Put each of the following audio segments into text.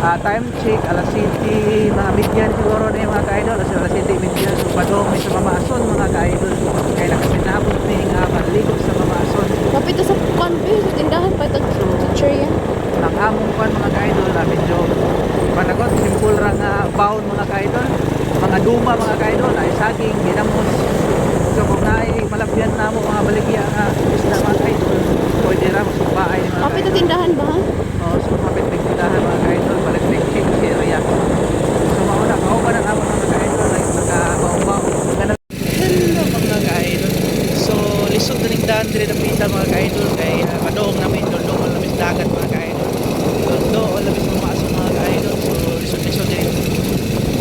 Time check, alas 7, mga midyan siguro na yung mga ka-idol. Alas 7 midyan. So, padong may sa Mamaason mga ka-idol. Kaya nakasinabot ni nga panligo sa Mamaason. Kapit sa kanbe, sa tindahan pa itong teacher yan. Ang among pan mga ka-idol, medyo panagot, simple ra nga baon mga ka-idol. Mga duma mga ka-idol, ay saging, ginamos. So kung naay malabyan na mo mga baligya nga isda mga ka-idol, pwede ra magsubaay ni mga Kapit sa ka-idol. tindahan ba ha? So kapit ng tindahan mga ka-idol, balik ng change area. So mauna, kauban ang among mga ka-idol, like nakabaw-baw. Ganun mga ka-idol. So lisod na rin daan dire na pita mga ka-idol, kay madoong namin, doon labis dagat mga ka-idol. Doon labis Mamaason mga ka-idol. So lisod-lisod din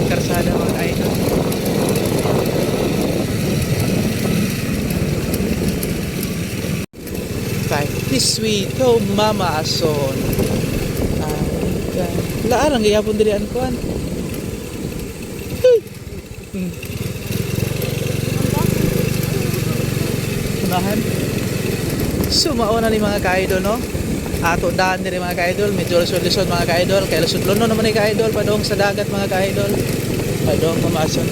karsada mga ka-idol. This way to Mamaason. Laan ang gayapon diri an kuan. Unahan. So mauna ni mga ka-idol no. Ato daan diri mga ka-idol, medyo lisod-lisod mga ka-idol, kay lisod-luno naman ni ka-idol padong sa dagat mga ka-idol. Padong Mamaason.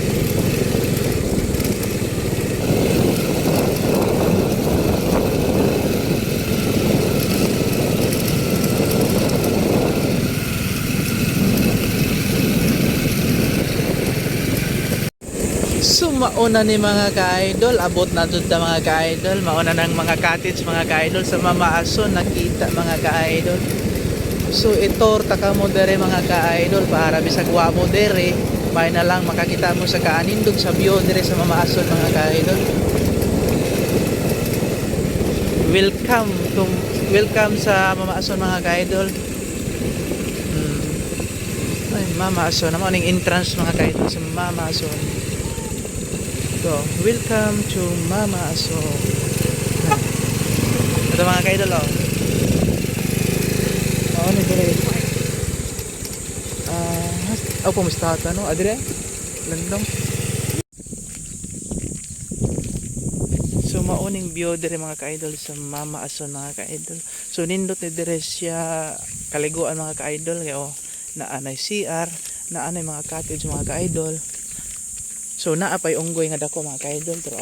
So mauna ni mga ka-idol, abot na dun ta mga ka-idol, mauna ng mga cottage mga ka-idol sa Mamaason nakita mga ka-idol. So itor taka mo dere mga ka-idol para bisag wa mo dere, may na lang makakita mo sa kaanindog sa view dere sa Mamaason mga ka-idol. Welcome sa Mamaason mga ka-idol. Ay, Mamaason naman ning entrance mga ka-idol sa Mamaason. So, welcome to Mamaason. Ito mga ka-idol oh. Oo, ni dire. Pumustata no? Adire? Landong. So, mauning view dire mga ka-idol sa Mamaason mga ka-idol. So, nindot ni dire siya kaliguan mga ka-idol. Kaya oh, naanay CR, naanay mga cottage mga ka-idol. So naapay unggoy nga dako mga ka-idol pero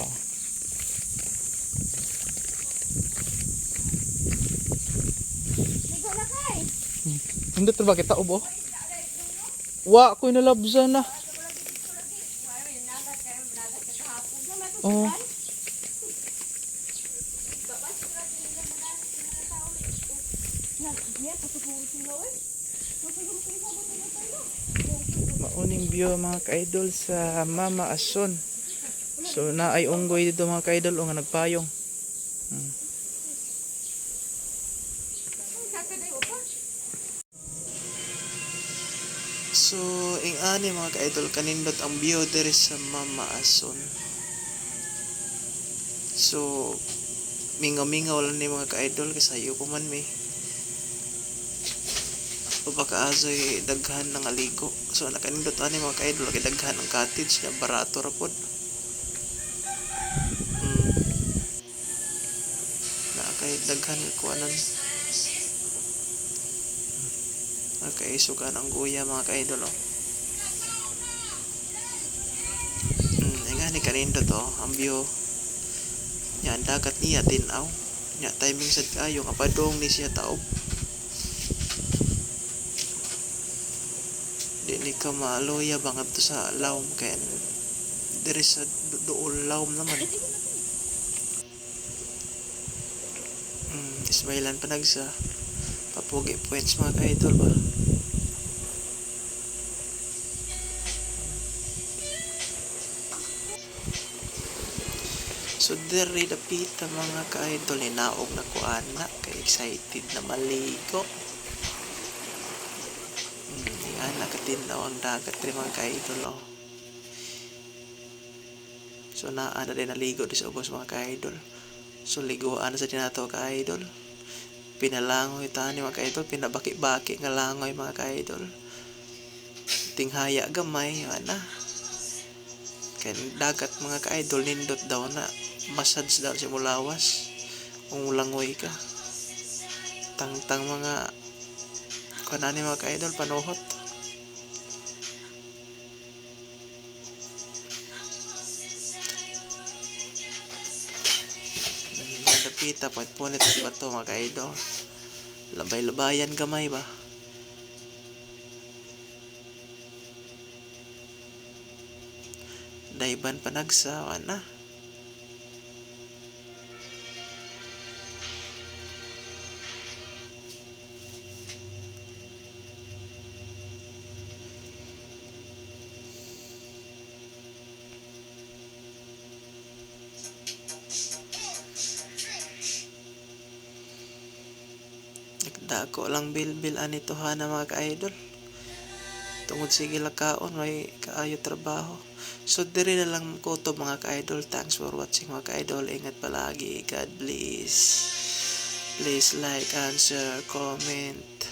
hindi to ba kita ubo? Wa ko nalabza na. Oh. Mauning view mga ka-idol sa Mamaason. So naay unggoy dito mga ka-idol o nga nagpayong. So ani mga ka-idol kanindot ang view diri sa Mamaason. So mingaw-mingaw lang ni mga ka-idol kasi ayo ko man may pagkaazoy daghan ng aligo. So nakanindot ani mga ka-idol kay daghan ng cottage na barato ra pod. Na kay daghan ko anan. Okay, sugan ang guya mga ka-idol oh. Ingani kanindot oh, ang view. Yan dagat niya tinaw. Nya timing sad kayo nga padong ni siya taob. Di ka maaloya bangat to sa lawom kaya there is a dool lawom naman. Ismailan pa nagsa papugi points mga ka-idol ba. So dere dapita mga ka-idol ni naog na ko anak kay excited na maligo. Nakatinaw ang dagat rin mga ka-idol oh. So naana din naligo di sa ubos mga ka-idol. So liguan sa dinato ka-idol. Pinalangoy tani mga ka-idol, pinabaki-baki nga langoy mga ka-idol. Tinghaya gamay ana. Kay dagat mga ka-idol nindot daw na massage daw si mulawas kung langoy ka. Tangtang mga kanani mga ka-idol panuhot. kita pulit ba to mga idol. Labay-labayan gamay ba. Daiban panagsawa na. Nagdako lang bilbil anito ha na mga ka-idol. Tungod sige lakaon may kaayo trabaho. So diri na lang ko to mga ka-idol. Thanks for watching mga ka-idol. Ingat palagi. God bless. Please like and share, comment.